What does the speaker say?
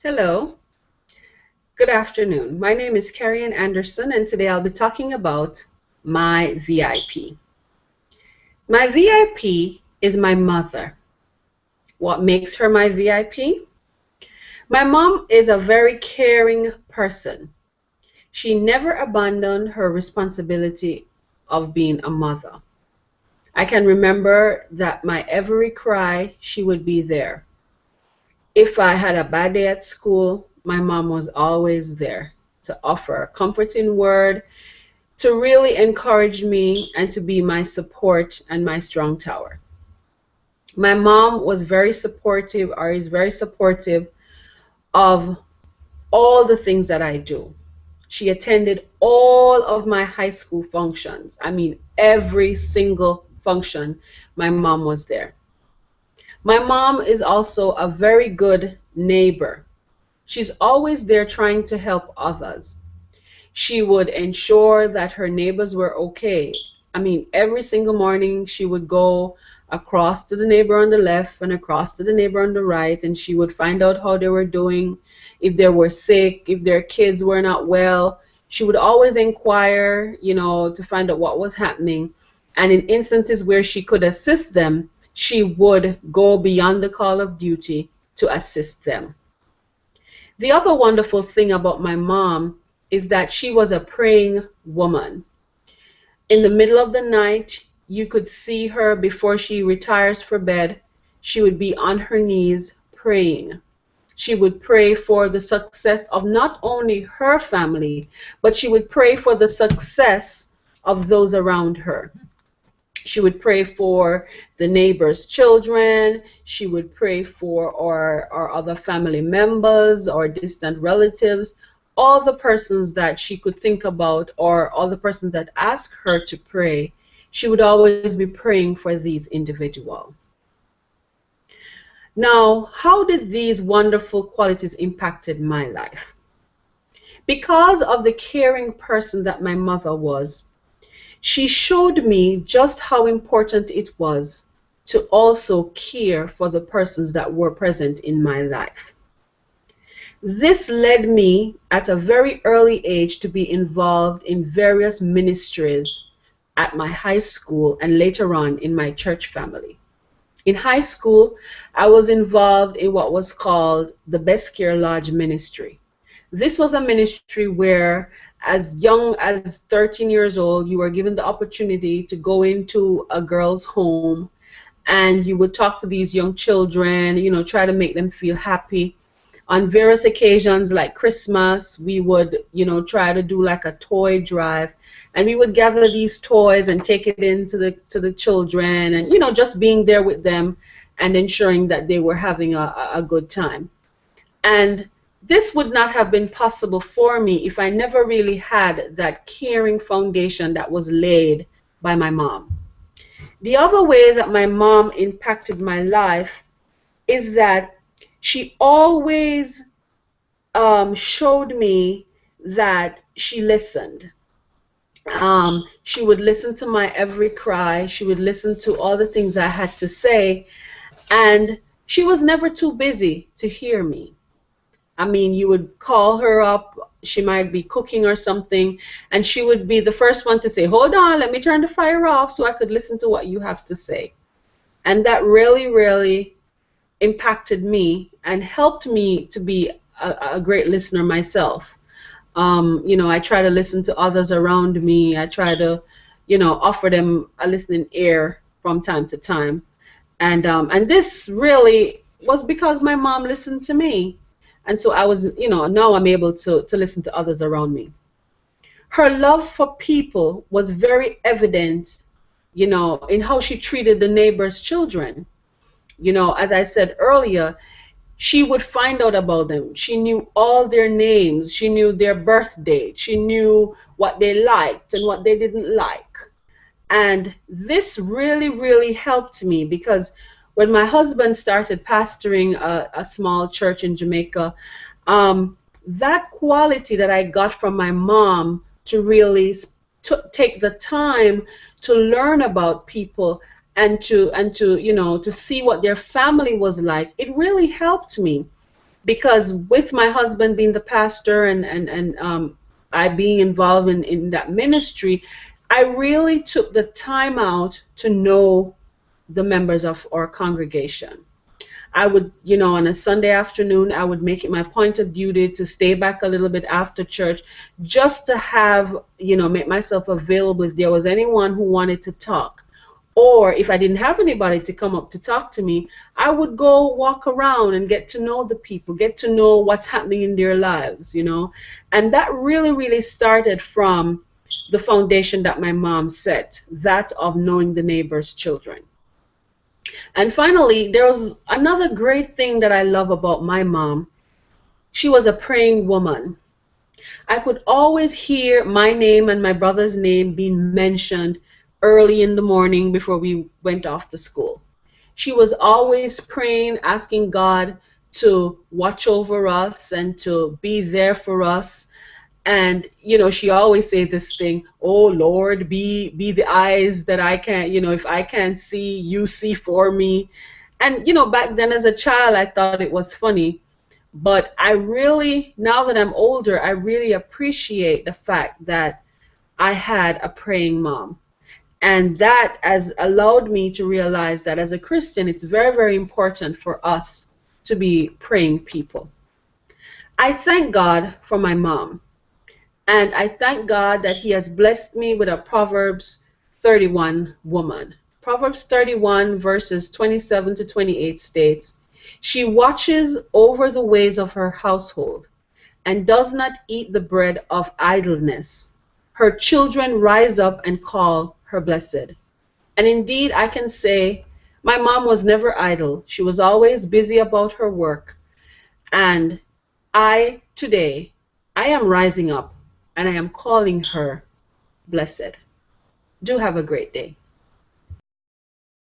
Hello, good afternoon. My name is Carrie Ann Anderson, and today I'll be talking about my VIP. My VIP is my mother. What makes her my VIP? My mom is a very caring person. She never abandoned her responsibility of being a mother. I can remember that my every cry, she would be there. If I had a bad day at school, my mom was always there to offer a comforting word, to really encourage me, and to be my support and my strong tower. My mom was very supportive, or is very supportive of all the things that I do. She attended all of my high school functions. I mean, every single function, my mom was there. My mom is also a very good neighbor. She's always there trying to help others. She would ensure that her neighbors were okay. I mean, every single morning she would go across to the neighbor on the left and across to the neighbor on the right, and she would find out how they were doing, if they were sick, if their kids were not well. She would always inquire, to find out what was happening. And in instances where she could assist them, she would go beyond the call of duty to assist them. The other wonderful thing about my mom is that she was a praying woman. In the middle of the night, you could see her before she retires for bed. She would be on her knees praying. She would pray for the success of not only her family, but she would pray for the success of those around her. She would pray for the neighbor's children. She would pray for our other family members or distant relatives, all the persons that she could think about, or all the persons that asked her to pray. She would always be praying for these individuals. Now, how did these wonderful qualities impacted my life? Because of the caring person that my mother was, she showed me just how important it was to also care for the persons that were present in my life. This led me at a very early age to be involved in various ministries at my high school and later on in my church family. In high school, I was involved in what was called the Best Care Lodge ministry. This was a ministry where, as young as 13 years old, you were given the opportunity to go into a girl's home and you would talk to these young children, try to make them feel happy. On various occasions like Christmas, we would, try to do like a toy drive, and we would gather these toys and take it into the children, and just being there with them and ensuring that they were having a good time. And this would not have been possible for me if I never really had that caring foundation that was laid by my mom. The other way that my mom impacted my life is that she always showed me that she listened. She would listen to my every cry. She would listen to all the things I had to say. And she was never too busy to hear me. I mean, you would call her up, she might be cooking or something, and she would be the first one to say, "Hold on, let me turn the fire off so I could listen to what you have to say." And that really, really impacted me and helped me to be a great listener myself. I try to listen to others around me. I try to, offer them a listening ear from time to time. And this really was because my mom listened to me. And so I was, now I'm able to listen to others around me. Her love for people was very evident, in how she treated the neighbors' children. As I said earlier, she would find out about them. She knew all their names. She knew their birth date. She knew what they liked and what they didn't like. And this really, really helped me because when my husband started pastoring a small church in Jamaica, that quality that I got from my mom to really take the time to learn about people and to to see what their family was like, it really helped me. because with my husband being the pastor and I being involved in that ministry, I really took the time out to know the members of our congregation. I would, on a Sunday afternoon, I would make it my point of duty to stay back a little bit after church just to have, make myself available if there was anyone who wanted to talk. Or if I didn't have anybody to come up to talk to me, I would go walk around and get to know the people, get to know what's happening in their lives, And that really, really started from the foundation that my mom set, that of knowing the neighbor's children. And finally, there was another great thing that I love about my mom. She was a praying woman. I could always hear my name and my brother's name being mentioned early in the morning before we went off to school. She was always praying, asking God to watch over us and to be there for us. And she always say this thing, oh Lord, be the eyes that I can't, if I can't see, you see for me. And back then as a child I thought it was funny, but I really, now that I'm older, I really appreciate the fact that I had a praying mom. And that has allowed me to realize that as a Christian, it's very, very important for us to be praying people. I thank God for my mom. And I thank God that He has blessed me with a Proverbs 31 woman. Proverbs 31 verses 27 to 28 states, "She watches over the ways of her household and does not eat the bread of idleness. Her children rise up and call her blessed." And indeed, I can say my mom was never idle. She was always busy about her work. And today, I am rising up and I am calling her blessed. Do have a great day.